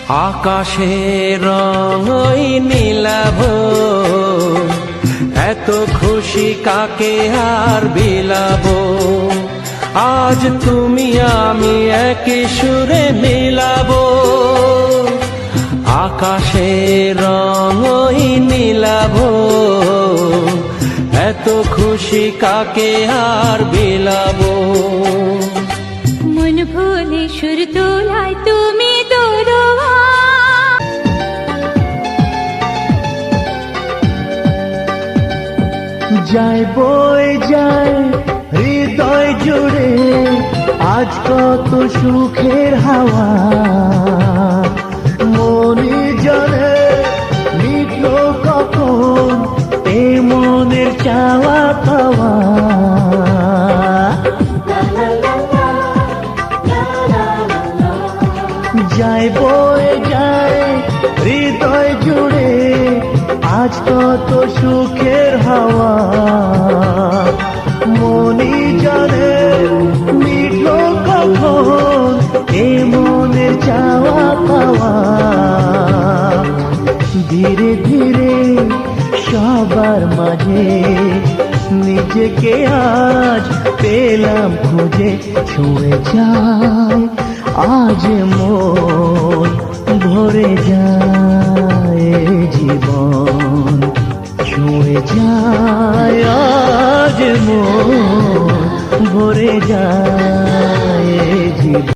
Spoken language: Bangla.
আকাশের রং ওই নীলাভ, এত খুশি কাকে আর বিলাবো। আজ তুমি আমি একই সুরে মিলাবো। আকাশের রং ওই নীলাভ, এত খুশি কাকে আর বিলাবো। মন ভুলে সুর তোলায় তুমি দোরোয়া, যায় বই যায় হৃদয় জুড়ে আজ কত সুখের হাওয়া। মনে জানে মিটল কখন এ মনের চাওয়া পাওয়া। যায় বই যায় হৃদয় জুড়ে আজ কত সুখের হাওয়া। মনি জানে মিটল কখন এ মনের চাওয়া পাওয়া। ধীরে ধীরে সবার মাঝে নিজেকে আজ পেলাম খুঁজে। ছুঁয়ে যায় আজ মন ভরে যায় জীবন। ছুঁয়ে যায় আজ মন ভরে যায় জীবন।